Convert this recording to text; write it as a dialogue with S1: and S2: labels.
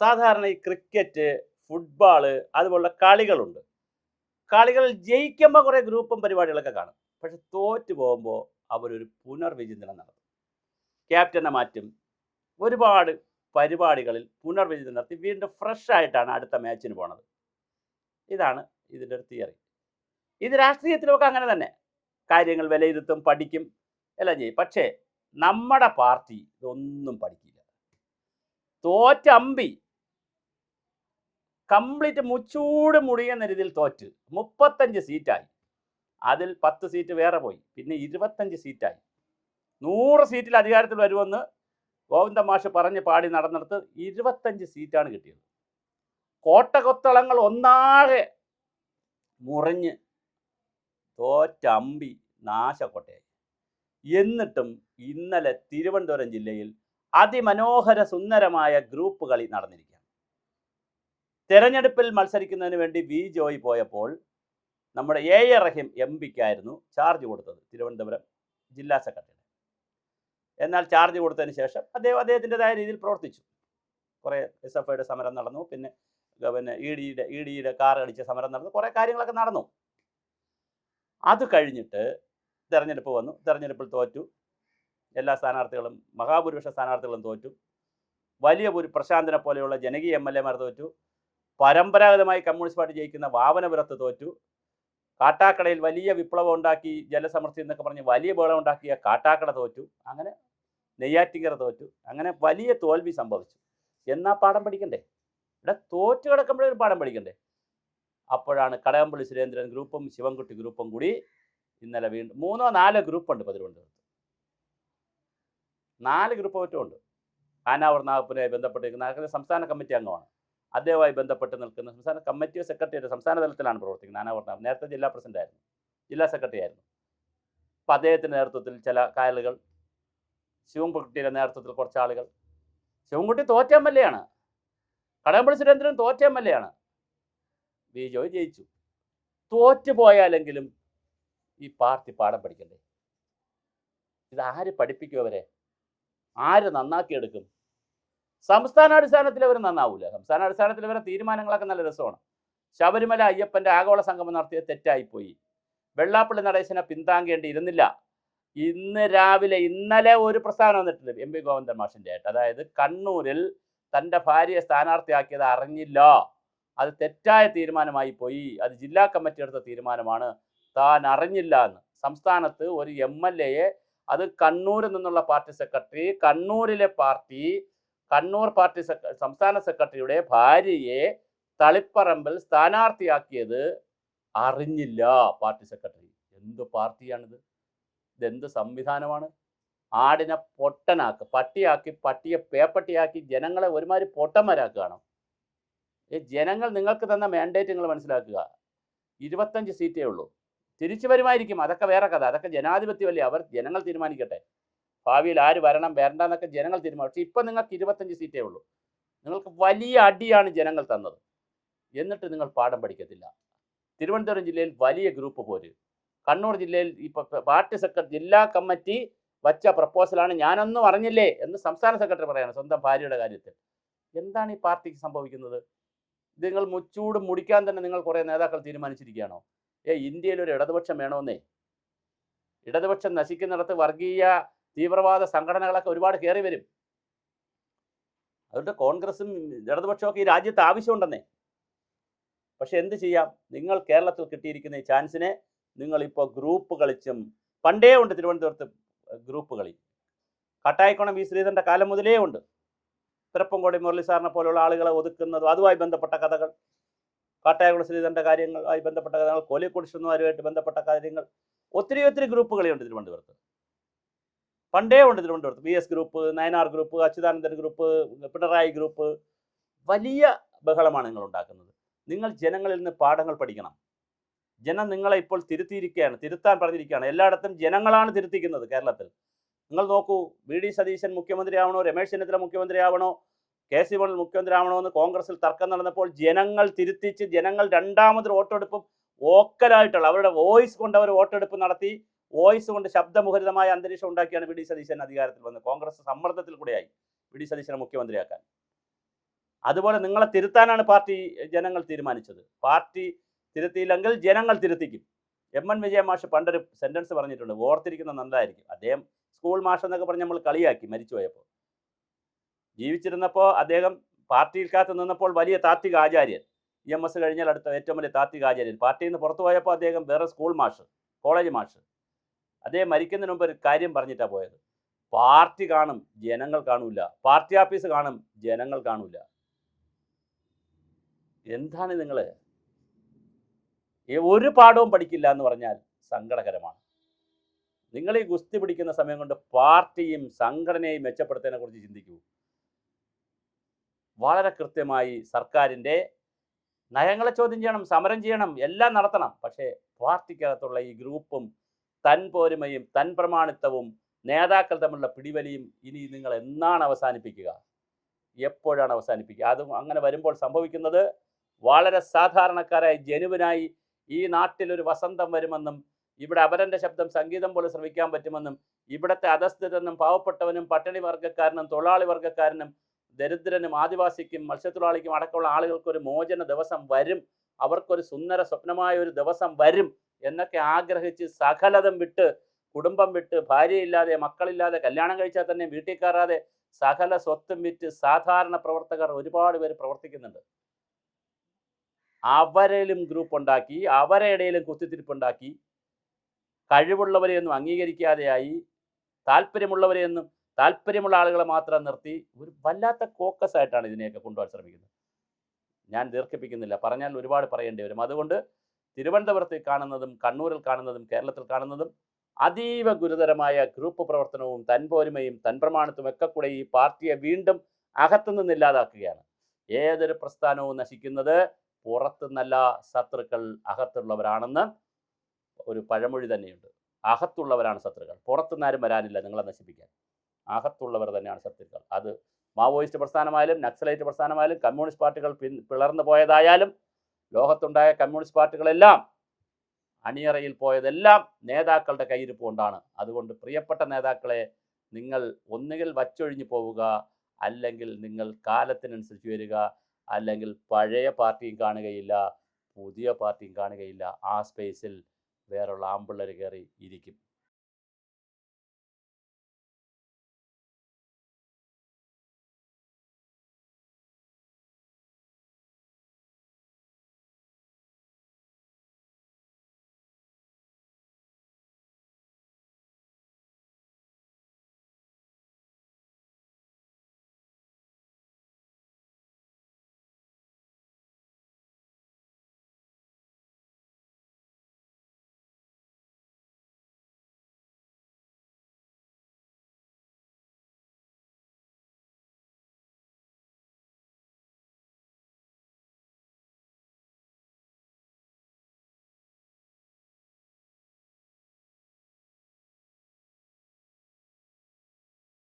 S1: സാധാരണ ഈ cricket, football അതുപോലുള്ള കളികളുണ്ട്. കളികളിൽ ജയിക്കുമ്പോൾ കുറേ ഗ്രൂപ്പും പരിപാടികളൊക്കെ കാണും. പക്ഷെ തോറ്റു പോകുമ്പോൾ അവരൊരു പുനർവിചിന്തനം നടത്തും. ക്യാപ്റ്റനെ മാറ്റും. ഒരുപാട് പരിപാടികളിൽ പുനർവിചിന്തനം നടത്തി വീണ്ടും ഫ്രഷ് ആയിട്ടാണ് അടുത്ത മാച്ചിന് പോണത്. ഇതാണ് ഇതിൻ്റെ ഒരു തിയറി. ഇത് രാഷ്ട്രീയത്തിലുമൊക്കെ അങ്ങനെ തന്നെ. കാര്യങ്ങൾ വിലയിരുത്തും, പഠിക്കും, എല്ലാം ചെയ്യും. പക്ഷേ നമ്മുടെ പാർട്ടി ഇതൊന്നും പഠിക്കില്ല. തോറ്റമ്പി കംപ്ലീറ്റ് മുച്ചൂട് മുടിയുന്ന രീതിയിൽ തോറ്റ് 35 സീറ്റായി. അതിൽ 10 സീറ്റ് വേറെ പോയി. പിന്നെ 25 സീറ്റായി. 100 സീറ്റിൽ അധികാരത്തിൽ വരുമെന്ന് ഗോവിന്ദ മാഷ് പറഞ്ഞ് പാടി നടന്നിടത്ത് 25 സീറ്റാണ് കിട്ടിയത്. കോട്ടകൊത്തളങ്ങൾ ഒന്നാകെ മുറിഞ്ഞ് തോറ്റമ്പി നാശക്കൊട്ടയായി. എന്നിട്ടും ഇന്നലെ തിരുവനന്തപുരം ജില്ലയിൽ അതിമനോഹര സുന്ദരമായ ഗ്രൂപ്പ് കളി നടന്നിരിക്കുകയാണ്. തെരഞ്ഞെടുപ്പിൽ മത്സരിക്കുന്നതിന് വേണ്ടി വി ജോയ് പോയപ്പോൾ നമ്മുടെ എ എ റഹീം എം പിക്കായിരുന്നു ചാർജ് കൊടുത്തത്, തിരുവനന്തപുരം ജില്ലാ സെക്രട്ടറി. എന്നാൽ ചാർജ് കൊടുത്തതിന് ശേഷം അദ്ദേഹത്തിൻ്റെതായ രീതിയിൽ പ്രവർത്തിച്ചു. കുറേ SFIയുടെ സമരം നടന്നു, പിന്നെ ഇ ഡിയുടെ കാർ അടിച്ച സമരം നടന്നു, കുറേ കാര്യങ്ങളൊക്കെ നടന്നു. അത് കഴിഞ്ഞിട്ട് തെരഞ്ഞെടുപ്പ് വന്നു. തെരഞ്ഞെടുപ്പിൽ തോറ്റു. എല്ലാ സ്ഥാനാർത്ഥികളും, മഹാഭൂരിപക്ഷ സ്ഥാനാർത്ഥികളും തോറ്റു. വലിയ പ്രശാന്തനെ പോലെയുള്ള ജനകീയ MLA മാർ തോറ്റു. പരമ്പരാഗതമായി കമ്മ്യൂണിസ്റ്റ് പാർട്ടി ജയിക്കുന്ന വാവനപുരത്ത് തോറ്റു. കാട്ടാക്കടയിൽ വലിയ വിപ്ലവം ഉണ്ടാക്കി, ജലസമൃദ്ധി എന്നൊക്കെ പറഞ്ഞ് വലിയ ബഹളം ഉണ്ടാക്കിയ കാട്ടാക്കട തോറ്റു. അങ്ങനെ നെയ്യാറ്റിങ്കര തോറ്റു. അങ്ങനെ വലിയ തോൽവി സംഭവിച്ചു. എന്നാ പാഠം പഠിക്കണ്ടേ? ഇവിടെ തോറ്റു കിടക്കുമ്പോഴൊരു പാഠം പഠിക്കണ്ടേ? അപ്പോഴാണ് കടകംപള്ളി സുരേന്ദ്രൻ ഗ്രൂപ്പും ശിവൻകുട്ടി ഗ്രൂപ്പും കൂടി ഇന്നലെ വീണ്ടും 3-4 ഗ്രൂപ്പുണ്ട് തിരുവനന്തപുരത്ത്. 4 ഗ്രൂപ്പ് മറ്റുമുണ്ട്. ആനാവൂർ നാഗപ്പനുമായി ബന്ധപ്പെട്ടിരിക്കുന്ന സംസ്ഥാന കമ്മിറ്റി അംഗമാണ്. അദ്ദേഹവുമായി ബന്ധപ്പെട്ട് നിൽക്കുന്ന സംസ്ഥാന കമ്മിറ്റി സെക്രട്ടറി സംസ്ഥാന തലത്തിലാണ് പ്രവർത്തിക്കുന്നത്. ആനാവൂർ നാഗപ്പൻ നേരത്തെ ജില്ലാ പ്രസിഡന്റ് ആയിരുന്നു, ജില്ലാ സെക്രട്ടറി ആയിരുന്നു. അപ്പം അദ്ദേഹത്തിൻ്റെ നേതൃത്വത്തിൽ ചില കായലുകൾ, ശിവൻകുട്ടിയുടെ നേതൃത്വത്തിൽ കുറച്ച് ആളുകൾ. ശിവൻകുട്ടി തോറ്റ MLA ആണ്. കടകംപള്ളി സുരേന്ദ്രൻ തോറ്റ MLA ആണ്. വി ജോയ് ജയിച്ചു. തോറ്റു പോയാലെങ്കിലും ഈ പാർട്ടി പാഠം പഠിക്കണ്ടേ? ഇത് ആര് പഠിപ്പിക്കും അവരെ? ആര് നന്നാക്കിയെടുക്കും? സംസ്ഥാനാടിസ്ഥാനത്തിൽ അവർ നന്നാവൂല. സംസ്ഥാനാടിസ്ഥാനത്തിൽ ഇവരെ തീരുമാനങ്ങളൊക്കെ നല്ല രസമാണ്. ശബരിമല അയ്യപ്പൻ്റെ ആഗോള സംഗമം നടത്തിയ തെറ്റായിപ്പോയി. വെള്ളാപ്പള്ളി നടേശനെ പിന്താങ്ങേണ്ടിയിരുന്നില്ല. ഇന്നലെ ഒരു പ്രസ്ഥാനം വന്നിട്ടുണ്ട് MP ഗോവിന്ദൻ മാഷിൻ്റെ ആയിട്ട്. അതായത് കണ്ണൂരിൽ തൻ്റെ ഭാര്യയെ സ്ഥാനാർത്ഥിയാക്കിയത് അറിഞ്ഞില്ല, അത് തെറ്റായ തീരുമാനമായി പോയി, അത് ജില്ലാ കമ്മിറ്റി എടുത്ത തീരുമാനമാണ്, താൻ അറിഞ്ഞില്ല എന്ന്. സംസ്ഥാനത്ത് ഒരു MLA, അത് കണ്ണൂരിൽ നിന്നുള്ള പാർട്ടി സെക്രട്ടറി, കണ്ണൂരിലെ പാർട്ടി, കണ്ണൂർ പാർട്ടി സംസ്ഥാന സെക്രട്ടറിയുടെ ഭാര്യയെ തളിപ്പറമ്പിൽ സ്ഥാനാർത്ഥിയാക്കിയത് അറിഞ്ഞില്ല പാർട്ടി സെക്രട്ടറി. എന്ത് പാർട്ടിയാണിത്? ഇതെന്ത് സംവിധാനമാണ്? ആടിനെ പൊട്ടനാക്ക്, പട്ടിയാക്കി, പട്ടിയെ പേപ്പട്ടിയാക്കി ജനങ്ങളെ ഒരുമാതിരി പൊട്ടന്മാരാക്കുകയാണ്. ഈ ജനങ്ങൾ നിങ്ങൾക്ക് തന്ന മാൻഡേറ്റ് നിങ്ങൾ മനസ്സിലാക്കുക. 25 സീറ്റേ ഉള്ളൂ. തിരിച്ചു വരുമായിരിക്കും, അതൊക്കെ വേറെ കഥ. അതൊക്കെ ജനാധിപത്യമല്ലേ, അവർ ജനങ്ങൾ തീരുമാനിക്കട്ടെ. ഭാവിയിൽ ആര് വരണം വരണ്ട എന്നൊക്കെ ജനങ്ങൾ തീരുമാനിക്കും. പക്ഷേ ഇപ്പം നിങ്ങൾക്ക് 25 സീറ്റേ ഉള്ളൂ. നിങ്ങൾക്ക് വലിയ അടിയാണ് ജനങ്ങൾ തന്നത്. എന്നിട്ട് നിങ്ങൾ പാഠം പഠിക്കത്തില്ല. തിരുവനന്തപുരം ജില്ലയിൽ വലിയ ഗ്രൂപ്പ് പോര്. കണ്ണൂർ ജില്ലയിൽ ഇപ്പോൾ പാർട്ടി സെക്രട്ടറി, ജില്ലാ കമ്മിറ്റി വച്ച പ്രപ്പോസലാണ്, ഞാനൊന്നും അറിഞ്ഞില്ലേ എന്ന് സംസ്ഥാന സെക്രട്ടറി പറയാണ് സ്വന്തം ഭാര്യയുടെ കാര്യത്തിൽ. എന്താണ് ഈ പാർട്ടിക്ക് സംഭവിക്കുന്നത്? നിങ്ങൾ മുച്ചൂട് മുടിക്കാൻ തന്നെ നിങ്ങൾ കുറേ നേതാക്കൾ തീരുമാനിച്ചിരിക്കുകയാണോ? ഇന്ത്യയിൽ ഒരു ഇടതുപക്ഷം വേണമെന്നേ. ഇടതുപക്ഷം നശിക്കുന്നിടത്ത് വർഗീയ തീവ്രവാദ സംഘടനകളൊക്കെ ഒരുപാട് കയറി വരും. അതുകൊണ്ട് കോൺഗ്രസും ഇടതുപക്ഷമൊക്കെ ഈ രാജ്യത്ത് ആവശ്യമുണ്ടെന്നേ. പക്ഷെ എന്ത് ചെയ്യാം? നിങ്ങൾ കേരളത്തിൽ കിട്ടിയിരിക്കുന്ന ഈ ചാൻസിനെ നിങ്ങളിപ്പോൾ ഗ്രൂപ്പ് കളിച്ചും, പണ്ടേ ഉണ്ട് തിരുവനന്തപുരത്ത് ഗ്രൂപ്പ് കളി. കട്ടായിക്കോണം വി ശ്രീധരൻ്റെ കാലം മുതലേ ഉണ്ട്. പിറപ്പംകോടി മുരളി സാറിനെ പോലുള്ള ആളുകളെ ഒതുക്കുന്നതും അതുമായി ബന്ധപ്പെട്ട കഥകൾ, കാട്ടായകുളം ശ്രീധരൻ്റെ കാര്യങ്ങളുമായി ബന്ധപ്പെട്ട കഥകൾ, കോലിക്കൊടിശുമാരുമായിട്ട് ബന്ധപ്പെട്ട കാര്യങ്ങൾ, ഒത്തിരി ഗ്രൂപ്പ് കളിയുണ്ട് തിരുവനന്തപുരത്ത്. പണ്ടേ ഉണ്ട് തിരുവനന്തപുരത്ത്. VS group, Nayanar group, Achuthanandan group, Pinarayi group. വലിയ ബഹളമാണ് നിങ്ങൾ ഉണ്ടാക്കുന്നത്. നിങ്ങൾ ജനങ്ങളിൽ നിന്ന് പാഠങ്ങൾ പഠിക്കണം. ജനം നിങ്ങളെ ഇപ്പോൾ തിരുത്തിയിരിക്കുകയാണ്, തിരുത്താൻ പറഞ്ഞിരിക്കുകയാണ്. എല്ലായിടത്തും ജനങ്ങളാണ് തിരുത്തിക്കുന്നത്. കേരളത്തിൽ നിങ്ങൾ നോക്കൂ, VD സതീശൻ മുഖ്യമന്ത്രിയാവണോ, രമേശ് ചെന്നിത്തല മുഖ്യമന്ത്രിയാവണോ, KC വേണുഗോപാൽ മുഖ്യമന്ത്രിയാവണോ എന്ന് കോൺഗ്രസിൽ തർക്കം നടന്നപ്പോൾ ജനങ്ങൾ തിരുത്തിച്ച്, ജനങ്ങൾ രണ്ടാമതൊരു വോട്ടെടുപ്പും വോക്കലായിട്ടുള്ള അവരുടെ വോയിസ് കൊണ്ട് അവർ വോട്ടെടുപ്പ് നടത്തി, വോയിസ് കൊണ്ട് ശബ്ദമുഖരിതമായ അന്തരീക്ഷം ഉണ്ടാക്കിയാണ് VD സതീശൻ അധികാരത്തിൽ വന്നത്. കോൺഗ്രസ് സമ്മർദ്ദത്തിൽ കൂടെയായി VD സതീശനെ മുഖ്യമന്ത്രിയാക്കാൻ. അതുപോലെ നിങ്ങളെ തിരുത്താനാണ് ജനങ്ങൾ തീരുമാനിച്ചത്. പാർട്ടി തിരുത്തിയില്ലെങ്കിൽ ജനങ്ങൾ തിരുത്തിക്കും. എം.എൻ. വിജയ മാഷ് പണ്ടൊരു സെൻറ്റൻസ് പറഞ്ഞിട്ടുണ്ട്, ഓർത്തിരിക്കുന്നത് നല്ലതായിരിക്കും. അദ്ദേഹം സ്കൂൾ മാഷ് എന്നൊക്കെ പറഞ്ഞ് നമ്മൾ കളിയാക്കി മരിച്ചുപോയപ്പോൾ. ജീവിച്ചിരുന്നപ്പോൾ അദ്ദേഹം പാർട്ടിയിൽക്കകത്ത് നിന്നപ്പോൾ വലിയ താത്വിക ആചാര്യൻ, EMS കഴിഞ്ഞാൽ അടുത്ത ഏറ്റവും വലിയ താത്വിക ആചാര്യൻ. പാർട്ടിയിൽ നിന്ന് പുറത്തു പോയപ്പോൾ അദ്ദേഹം വേറെ സ്കൂൾ മാഷ്, കോളേജ് മാഷ്. അദ്ദേഹം മരിക്കുന്നതിന് മുമ്പ് ഒരു കാര്യം പറഞ്ഞിട്ടാണ് പോയത്, പാർട്ടി കാണും ജനങ്ങൾ കാണൂല, പാർട്ടി ഓഫീസ് കാണും ജനങ്ങൾ കാണൂല. എന്താണ് നിങ്ങൾ ഒരു പാഠവും പഠിക്കില്ല എന്ന് പറഞ്ഞാൽ സങ്കടകരമാണ്. നിങ്ങൾ ഈ ഗുസ്തി പിടിക്കുന്ന സമയം കൊണ്ട് പാർട്ടിയും സംഘടനയും മെച്ചപ്പെടുത്തുന്നതിനെ കുറിച്ച് ചിന്തിക്കൂ. വളരെ കൃത്യമായി സർക്കാരിൻ്റെ നയങ്ങളെ ചോദ്യം ചെയ്യണം, സമരം ചെയ്യണം, എല്ലാം നടത്തണം. പക്ഷേ പാർട്ടിക്കകത്തുള്ള ഈ ഗ്രൂപ്പും തൻ പോരുമയും തൻ പ്രമാണിത്വവും നേതാക്കൾ തമ്മിലുള്ള പിടിവലിയും ഇനി നിങ്ങൾ എന്നാണ് അവസാനിപ്പിക്കുക? എപ്പോഴാണ് അവസാനിപ്പിക്കുക? അതും അങ്ങനെ വരുമ്പോൾ സംഭവിക്കുന്നത് വളരെ സാധാരണക്കാരായി ജനുവിനായി ഈ നാട്ടിലൊരു വസന്തം വരുമെന്നും ഇവിടെ അപരൻ്റെ ശബ്ദം സംഗീതം പോലെ ശ്രവിക്കാൻ പറ്റുമെന്നും ഇവിടുത്തെ അധസ്ഥിതനും പാവപ്പെട്ടവനും പട്ടിണി വർഗ്ഗക്കാരനും തൊഴിലാളി വർഗ്ഗക്കാരനും ദരിദ്രനും ആദിവാസിക്കും മത്സ്യത്തൊഴിലാളിക്കും അടക്കമുള്ള ആളുകൾക്കൊരു മോചന ദിവസം വരും, അവർക്കൊരു സുന്ദര സ്വപ്നമായ ഒരു ദിവസം വരും എന്നൊക്കെ ആഗ്രഹിച്ച് സകലതും വിട്ട്, കുടുംബം വിട്ട്, ഭാര്യയില്ലാതെ മക്കളില്ലാതെ കല്യാണം കഴിച്ചാൽ തന്നെ വീട്ടിൽ കയറാതെ സകല സ്വത്തും വിറ്റ് സാധാരണ പ്രവർത്തകർ ഒരുപാട് പേര് പ്രവർത്തിക്കുന്നുണ്ട്. അവരിലും ഗ്രൂപ്പ് ഉണ്ടാക്കി, അവരെ ഇടയിലും കുത്തിത്തിരിപ്പുണ്ടാക്കി, കഴിവുള്ളവരെയൊന്നും അംഗീകരിക്കാതെയായി, താല്പര്യമുള്ള ആളുകളെ മാത്രം നിർത്തി ഒരു വല്ലാത്ത കോക്കസ് ആയിട്ടാണ് ഇതിനെയൊക്കെ കൊണ്ടുപോകാൻ ശ്രമിക്കുന്നത്. ഞാൻ ദീർഘിപ്പിക്കുന്നില്ല, പറഞ്ഞാൽ ഒരുപാട് പറയേണ്ടി വരും. അതുകൊണ്ട് തിരുവനന്തപുരത്ത് കാണുന്നതും കണ്ണൂരിൽ കാണുന്നതും കേരളത്തിൽ കാണുന്നതും അതീവ ഗുരുതരമായ ഗ്രൂപ്പ് പ്രവർത്തനവും തൻപോരുമയും തൻപ്രമാണത്തും ഒക്കെ കൂടെ ഈ പാർട്ടിയെ വീണ്ടും അകത്തുനിന്ന് ഇല്ലാതാക്കുകയാണ്. ഏതൊരു പ്രസ്ഥാനവും നശിക്കുന്നത് പുറത്തുനിന്നല്ല, ശത്രുക്കൾ അകത്തുള്ളവരാണെന്ന് ഒരു പഴമൊഴി തന്നെയുണ്ട്. അകത്തുള്ളവരാണ് ശത്രുക്കൾ, പുറത്തുനിന്ന് ആരും വരാനില്ല നിങ്ങളെ നശിപ്പിക്കാൻ. അകത്തുള്ളവർ തന്നെയാണ് ശത്രുക്കൾ. അത് മാവോയിസ്റ്റ് പ്രസ്ഥാനമായാലും നക്സലൈറ്റ് പ്രസ്ഥാനമായാലും കമ്മ്യൂണിസ്റ്റ് പാർട്ടികൾ പിളർന്നു പോയതായാലും ലോകത്തുണ്ടായ കമ്മ്യൂണിസ്റ്റ് പാർട്ടികളെല്ലാം അണിയറയിൽ പോയതെല്ലാം നേതാക്കളുടെ കയ്യിരിപ്പ് കൊണ്ടാണ്. അതുകൊണ്ട് പ്രിയപ്പെട്ട നേതാക്കളെ, നിങ്ങൾ ഒന്നുകിൽ വച്ചൊഴിഞ്ഞു പോവുക, അല്ലെങ്കിൽ നിങ്ങൾ കാലത്തിനനുസരിച്ച് വരിക, അല്ലെങ്കിൽ പഴയ പാർട്ടിയും കാണുകയില്ല, പുതിയ പാർട്ടിയും കാണുകയില്ല. ആ സ്പേസിൽ വേറുള്ള ആമ്പിള്ളേർ കയറി ഇരിക്കും.